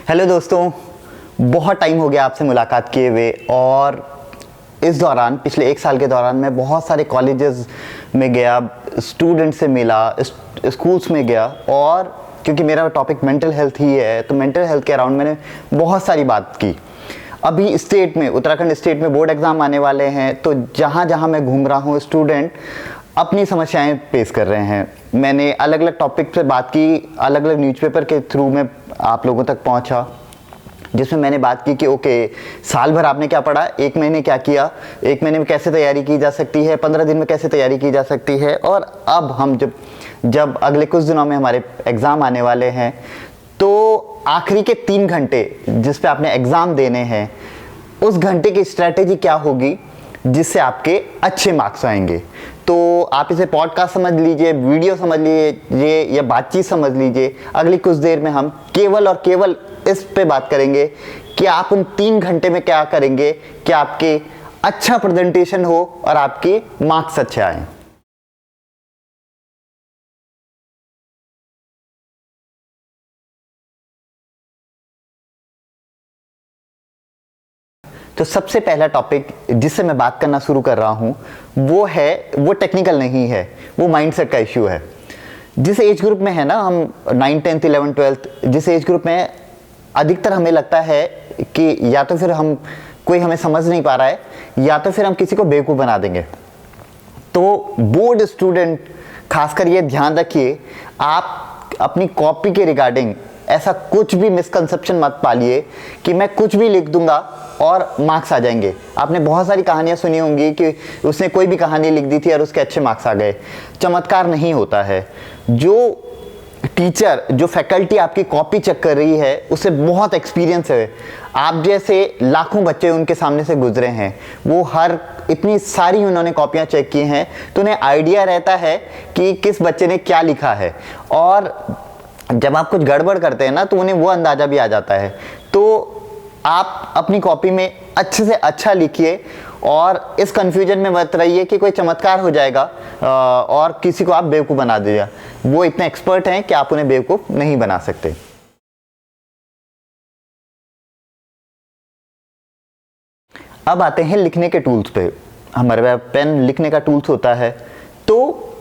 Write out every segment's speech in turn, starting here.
Hello दोस्तों, बहुत time हो गया आपसे मुलाकात किए हुए। और इस दौरान पिछले 1 साल के दौरान मैं बहुत सारे कॉलेजेस में गया, स्टूडेंट से मिला, स्कूल्स में गया। और क्योंकि मेरा टॉपिक मेंटल हेल्थ ही है तो मेंटल हेल्थ के अराउंड मैंने बहुत सारी बात की। अभी स्टेट में, उत्तराखंड स्टेट में बोर्ड एग्ज़ाम आने वाले हैं, तो जहाँ जहाँ मैं घूम रहा हूँ स्टूडेंट अपनी समस्याएं फेस कर रहे हैं। मैंने अलग अलग टॉपिक पे बात की, अलग अलग न्यूज़पेपर के थ्रू मैं आप लोगों तक पहुंचा, जिसमें मैंने बात की कि ओके, साल भर आपने क्या पढ़ा, 1 महीने क्या किया, 1 महीने में कैसे तैयारी की जा सकती है, 15 दिन में कैसे तैयारी की जा सकती है। और अब हम जब अगले कुछ दिनों में हमारे एग्ज़ाम आने वाले हैं, तो आखिरी के 3 घंटे जिस पे आपने एग्ज़ाम देने हैं, उस घंटे की स्ट्रैटेजी क्या होगी जिससे आपके अच्छे मार्क्स आएंगे। तो आप इसे पॉडकास्ट समझ लीजिए, वीडियो समझ लीजिए या बातचीत समझ लीजिए। अगली कुछ देर में हम केवल और केवल इस पे बात करेंगे कि आप उन 3 घंटे में क्या करेंगे कि आपके अच्छा प्रेजेंटेशन हो और आपके मार्क्स अच्छे आए। तो सबसे पहला टॉपिक जिससे मैं बात करना शुरू कर रहा हूँ वो टेक्निकल नहीं है, वो माइंडसेट का इश्यू है। जिस एज ग्रुप में है ना हम, 9, 10, 11, 12, जिस एज ग्रुप में अधिकतर हमें लगता है कि या तो फिर कोई हमें समझ नहीं पा रहा है, या तो फिर हम किसी को बेवकूफ़ बना देंगे। तो बोर्ड स्टूडेंट खासकर ये ध्यान रखिए, आप अपनी कॉपी के रिगार्डिंग ऐसा कुछ भी मिसकंसेप्शन मत पालिए कि मैं कुछ भी लिख दूंगा और मार्क्स आ जाएंगे। आपने बहुत सारी कहानियां सुनी होंगी कि उसने कोई भी कहानी लिख दी थी और उसके अच्छे मार्क्स आ गए। चमत्कार नहीं होता है। जो टीचर, जो फैकल्टी आपकी कॉपी चेक कर रही है, उसे बहुत एक्सपीरियंस है। आप जैसे लाखों बच्चे उनके सामने से गुजरे हैं, वो इतनी सारी उन्होंने कॉपियां चेक की हैं, तो उन्हें आइडिया रहता है कि किस बच्चे ने क्या लिखा है। और जब आप कुछ गड़बड़ करते हैं ना, तो उन्हें वो अंदाजा भी आ जाता है। तो आप अपनी कॉपी में अच्छे से अच्छा लिखिए और इस कंफ्यूजन में मत रहिए कि कोई चमत्कार हो जाएगा और किसी को आप बेवकूफ़ बना दीजिए। वो इतने एक्सपर्ट हैं कि आप उन्हें बेवकूफ़ नहीं बना सकते। अब आते हैं लिखने के टूल्स पे। हमारे पास पेन लिखने का टूल्स होता है, तो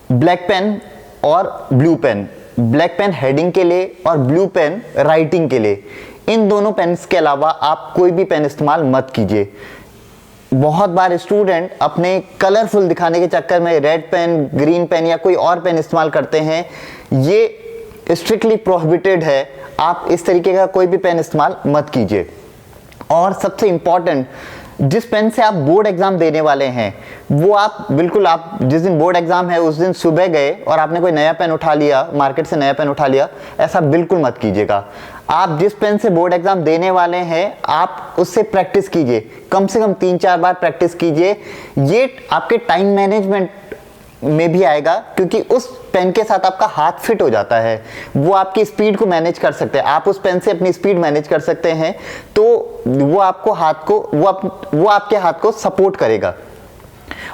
ब्लैक पेन और blue pen. Black pen heading के लिए और ब्लू पेन राइटिंग के लिए। इन दोनों पेन्स के अलावा आप कोई भी पेन इस्तेमाल मत कीजिए। बहुत बार स्टूडेंट अपने कलरफुल दिखाने के चक्कर में रेड पेन, ग्रीन पेन या कोई और पेन इस्तेमाल करते हैं। ये स्ट्रिक्टली प्रोहिबिटेड है। आप इस तरीके का कोई भी पेन इस्तेमाल मत कीजिए। और सबसे इम्पॉर्टेंट, जिस पेन से आप बोर्ड एग्जाम देने वाले हैं, वो आप जिस दिन बोर्ड एग्जाम है उस दिन सुबह गए और आपने कोई नया पेन उठा लिया, मार्केट से नया पेन उठा लिया, ऐसा बिल्कुल मत कीजिएगा। आप जिस पेन से बोर्ड एग्जाम देने वाले हैं, आप उससे प्रैक्टिस कीजिए, कम से कम 3-4 बार प्रैक्टिस कीजिए। ये आपके टाइम मैनेजमेंट में भी आएगा, क्योंकि उस पेन के साथ आपका हाथ फिट हो जाता है। वो आपकी स्पीड को मैनेज कर सकते हैं, आप उस पेन से अपनी स्पीड मैनेज कर सकते हैं। तो वो आपके हाथ को सपोर्ट करेगा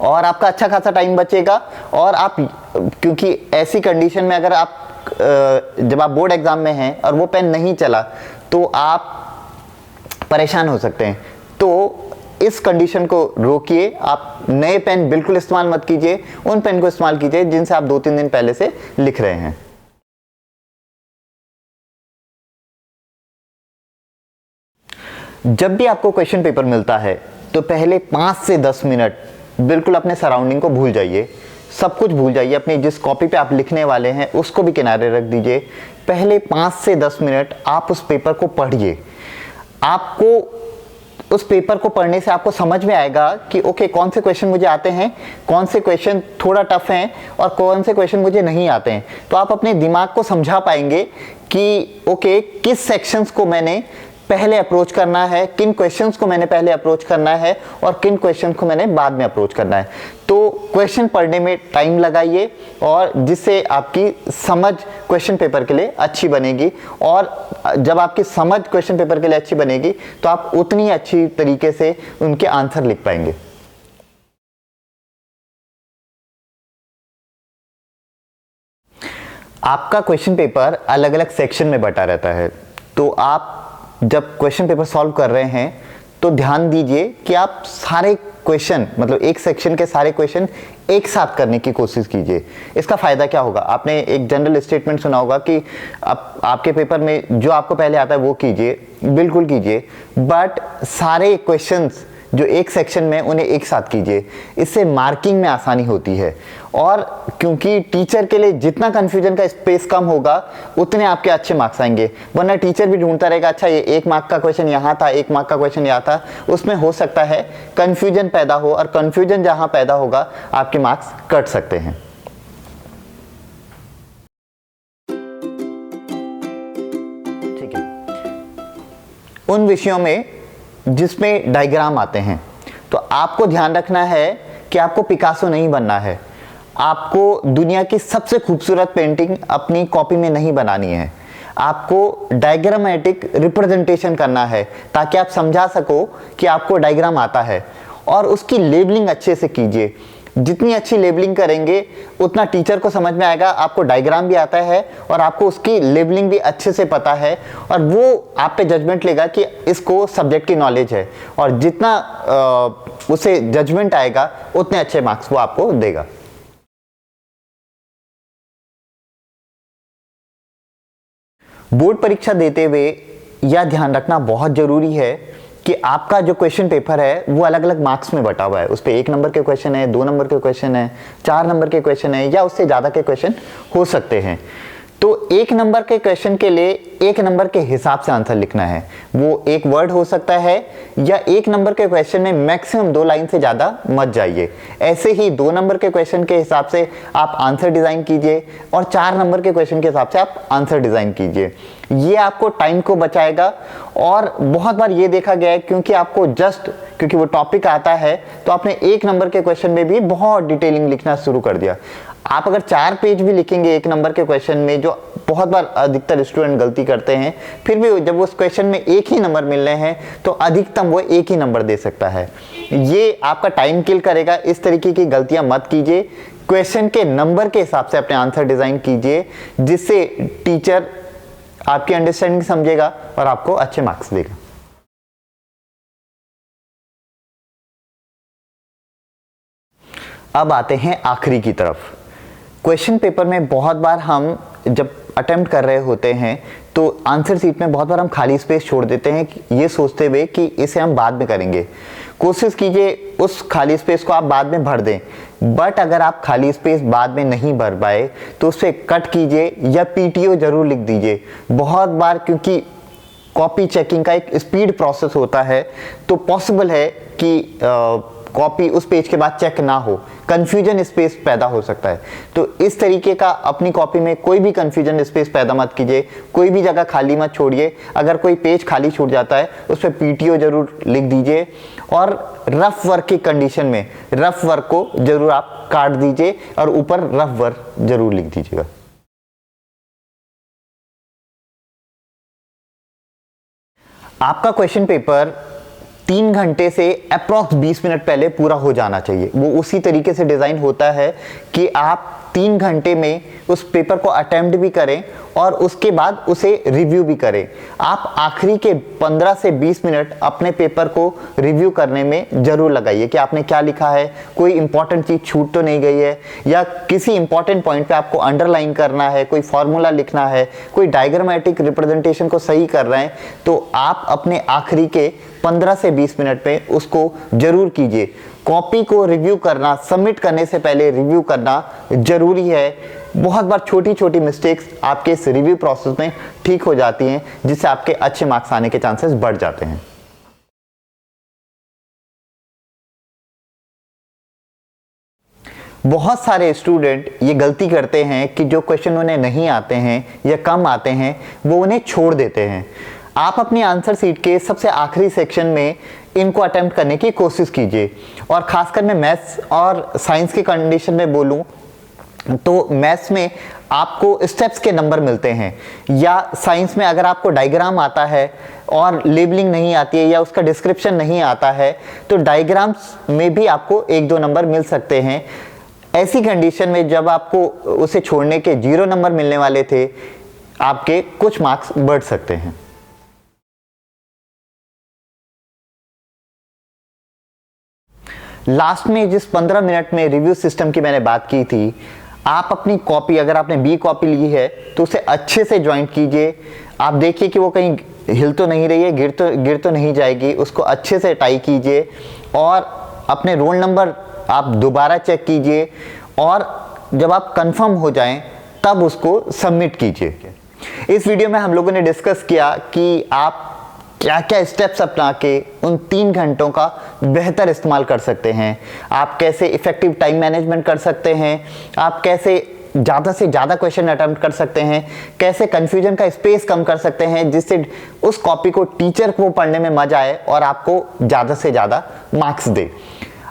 और आपका अच्छा खासा टाइम बचेगा। और आप, क्योंकि ऐसी कंडीशन में अगर जब आप बोर्ड एग्जाम में हैं और वो पेन नहीं चला, तो आप परेशान हो सकते हैं। तो इस कंडीशन को रोकिए। आप नए पेन बिल्कुल इस्तेमाल मत कीजिए, उन पेन को इस्तेमाल कीजिए जिनसे आप 2-3 दिन पहले से लिख रहे हैं। जब भी आपको क्वेश्चन पेपर मिलता है, तो पहले 5 से 10 मिनट बिल्कुल अपने सराउंडिंग को भूल जाइए, सब कुछ भूल जाइए। अपनी जिस कॉपी पे आप लिखने वाले हैं उसको भी किनारे रख दीजिए। पहले 5 से 10 मिनट आप उस पेपर को पढ़िए। आपको उस पेपर को पढ़ने से आपको समझ में आएगा कि ओके, कौन से क्वेश्चन मुझे आते हैं, कौन से क्वेश्चन थोड़ा टफ हैं और कौन से क्वेश्चन मुझे नहीं आते हैं। तो आप अपने दिमाग को समझा पाएंगे कि ओके, किस सेक्शंस को मैंने पहले अप्रोच करना है, किन क्वेश्चंस को मैंने पहले अप्रोच करना है और किन क्वेश्चन को मैंने बाद में अप्रोच करना है। तो क्वेश्चन पढ़ने में टाइम लगाइए, और जिससे आपकी समझ क्वेश्चन पेपर के लिए अच्छी बनेगी। और जब आपकी समझ क्वेश्चन पेपर के लिए अच्छी बनेगी, तो आप उतनी अच्छी तरीके से उनके आंसर लिख पाएंगे। आपका क्वेश्चन पेपर अलग अलग सेक्शन में बटा रहता है, तो आप जब क्वेश्चन पेपर सॉल्व कर रहे हैं तो ध्यान दीजिए कि आप सारे क्वेश्चन, मतलब एक सेक्शन के सारे क्वेश्चन एक साथ करने की कोशिश कीजिए। इसका फ़ायदा क्या होगा, आपने एक जनरल स्टेटमेंट सुना होगा कि आपके पेपर में जो आपको पहले आता है वो कीजिए, बिल्कुल कीजिए, बट सारे क्वेश्चंस जो एक सेक्शन में उन्हें एक साथ कीजिए। इससे मार्किंग में आसानी होती है, और क्योंकि टीचर के लिए जितना कन्फ्यूजन का स्पेस कम होगा उतने आपके अच्छे मार्क्स आएंगे। वरना टीचर भी ढूंढता रहेगा, अच्छा ये 1 मार्क का क्वेश्चन यहाँ था, 1 मार्क का क्वेश्चन यहाँ था, उसमें हो सकता है कन्फ्यूजन पैदा हो, और कन्फ्यूजन जहाँ पैदा होगा आपके मार्क्स कट सकते हैं। ठीक है, उन विषयों में जिसमें डायग्राम आते हैं तो आपको ध्यान रखना है कि आपको पिकासो नहीं बनना है, आपको दुनिया की सबसे खूबसूरत पेंटिंग अपनी कॉपी में नहीं बनानी है, आपको डायग्रामेटिक रिप्रेजेंटेशन करना है ताकि आप समझा सको कि आपको डायग्राम आता है, और उसकी लेबलिंग अच्छे से कीजिए। जितनी अच्छी लेबलिंग करेंगे उतना टीचर को समझ में आएगा आपको डायग्राम भी आता है और आपको उसकी लेबलिंग भी अच्छे से पता है, और वो आप पे जजमेंट लेगा कि इसको सब्जेक्ट की नॉलेज है, और जितना उसे जजमेंट आएगा उतने अच्छे मार्क्स वो आपको देगा। बोर्ड परीक्षा देते हुए यह ध्यान रखना बहुत जरूरी है कि आपका जो क्वेश्चन पेपर है वो अलग अलग मार्क्स में बटा हुआ है। उस पर 1 नंबर के क्वेश्चन है, 2 नंबर के क्वेश्चन है, 4 नंबर के क्वेश्चन है, या उससे ज़्यादा के क्वेश्चन हो सकते हैं। तो 1 नंबर के क्वेश्चन के लिए 1 नंबर के हिसाब से आंसर लिखना है। वो एक वर्ड हो सकता है, या 1 नंबर के क्वेश्चन में मैक्सिमम 2 लाइन से ज़्यादा मत जाइए। ऐसे ही 2 नंबर के क्वेश्चन के हिसाब से आप आंसर डिज़ाइन कीजिए, और 4 नंबर के क्वेश्चन के हिसाब से आप आंसर डिज़ाइन कीजिए। ये आपको टाइम को बचाएगा, और बहुत बार ये देखा गया है क्योंकि वो टॉपिक आता है तो आपने 1 नंबर के क्वेश्चन में भी बहुत डिटेलिंग लिखना शुरू कर दिया। आप अगर 4 पेज भी लिखेंगे 1 नंबर के क्वेश्चन में, जो बहुत बार अधिकतर स्टूडेंट गलती करते हैं, फिर भी जब उस क्वेश्चन में 1 ही नंबर मिल रहे हैं तो अधिकतम वो 1 ही नंबर दे सकता है। ये आपका टाइम किल करेगा। इस तरीके की गलतियां मत कीजिए। क्वेश्चन के नंबर के हिसाब से अपने आंसर डिजाइन कीजिए, जिससे टीचर आपकी अंडरस्टैंडिंग समझेगा और आपको अच्छे मार्क्स देगा। अब आते हैं आखिरी की तरफ। क्वेश्चन पेपर में बहुत बार हम जब अटेम्प्ट कर रहे होते हैं तो आंसर सीट में बहुत बार हम खाली स्पेस छोड़ देते हैं, ये सोचते हुए कि इसे हम बाद में करेंगे। कोशिश कीजिए उस खाली स्पेस को आप बाद में भर दें, बट अगर आप खाली स्पेस बाद में नहीं भर पाए तो उसे कट कीजिए या पीटीओ जरूर लिख दीजिए। बहुत बार क्योंकि कॉपी चेकिंग का एक स्पीड प्रोसेस होता है तो पॉसिबल है कि कॉपी उस पेज के बाद चेक ना हो, कंफ्यूजन स्पेस पैदा हो सकता है। तो इस तरीके का अपनी कॉपी में कोई भी कंफ्यूजन स्पेस पैदा मत कीजिए, कोई भी जगह खाली मत छोड़िए। अगर कोई पेज खाली छूट जाता है उस पर पीटीओ जरूर लिख दीजिए, और रफ वर्क की कंडीशन में रफ वर्क को जरूर आप काट दीजिए और ऊपर रफ वर्क जरूर लिख दीजिएगा। आपका क्वेश्चन पेपर 3 घंटे से अप्रॉक्स 20 मिनट पहले पूरा हो जाना चाहिए। वो उसी तरीके से डिज़ाइन होता है कि आप 3 घंटे में उस पेपर को अटेम्प्ट भी करें और उसके बाद उसे रिव्यू भी करें। आप आखिरी के 15 से 20 मिनट अपने पेपर को रिव्यू करने में ज़रूर लगाइए कि आपने क्या लिखा है, कोई इंपॉर्टेंट चीज़ छूट तो नहीं गई है, या किसी इंपॉर्टेंट पॉइंट पे आपको अंडरलाइन करना है, कोई फॉर्मूला लिखना है, कोई डायग्रामेटिक रिप्रेजेंटेशन को सही कर रहे हैं, तो आप अपने आखिरी के 15 से 20 मिनट में उसको जरूर कीजिए। कॉपी को रिव्यू करना, सबमिट करने से पहले रिव्यू करना जरूरी है। बहुत बार छोटी छोटी मिस्टेक्स आपके इस रिव्यू प्रोसेस में ठीक हो जाती हैं, जिससे आपके अच्छे मार्क्स आने के चांसेस बढ़ जाते हैं। बहुत सारे स्टूडेंट ये गलती करते हैं कि जो क्वेश्चन उन्हें नहीं आते हैं या कम आते हैं वो उन्हें छोड़ देते हैं। आप अपनी आंसर सीट के सबसे आखिरी सेक्शन में इनको अटेम्प्ट करने की कोशिश कीजिए, और खासकर मैं मैथ्स और साइंस की कंडीशन में बोलूं तो मैथ्स में आपको स्टेप्स के नंबर मिलते हैं, या साइंस में अगर आपको डायग्राम आता है और लेबलिंग नहीं आती है या उसका डिस्क्रिप्शन नहीं आता है तो डायग्राम्स में भी आपको 1-2 नंबर मिल सकते हैं। ऐसी कंडीशन में जब आपको उसे छोड़ने के 0 नंबर मिलने वाले थे, आपके कुछ मार्क्स बढ़ सकते हैं। लास्ट में जिस 15 मिनट में रिव्यू सिस्टम की मैंने बात की थी, आप अपनी कॉपी, अगर आपने बी कॉपी ली है तो उसे अच्छे से ज्वाइंट कीजिए। आप देखिए कि वो कहीं हिल तो नहीं रही है, गिर तो नहीं जाएगी, उसको अच्छे से टाई कीजिए और अपने रोल नंबर आप दोबारा चेक कीजिए और जब आप कंफर्म हो जाएं तब उसको सबमिट कीजिए। इस वीडियो में हम लोगों ने डिस्कस किया कि आप क्या क्या स्टेप्स अपना के उन 3 घंटों का बेहतर इस्तेमाल कर सकते हैं, आप कैसे इफेक्टिव टाइम मैनेजमेंट कर सकते हैं, आप कैसे ज़्यादा से ज़्यादा क्वेश्चन अटेम्प्ट कर सकते हैं, कैसे कन्फ्यूजन का स्पेस कम कर सकते हैं जिससे उस कॉपी को टीचर को पढ़ने में मजा आए और आपको ज़्यादा से ज़्यादा मार्क्स दे।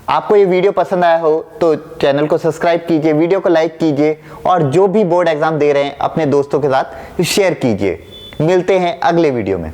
आपको ये वीडियो पसंद आया हो तो चैनल को सब्सक्राइब कीजिए, वीडियो को लाइक कीजिए और जो भी बोर्ड एग्जाम दे रहे हैं अपने दोस्तों के साथ शेयर कीजिए। मिलते हैं अगले वीडियो में।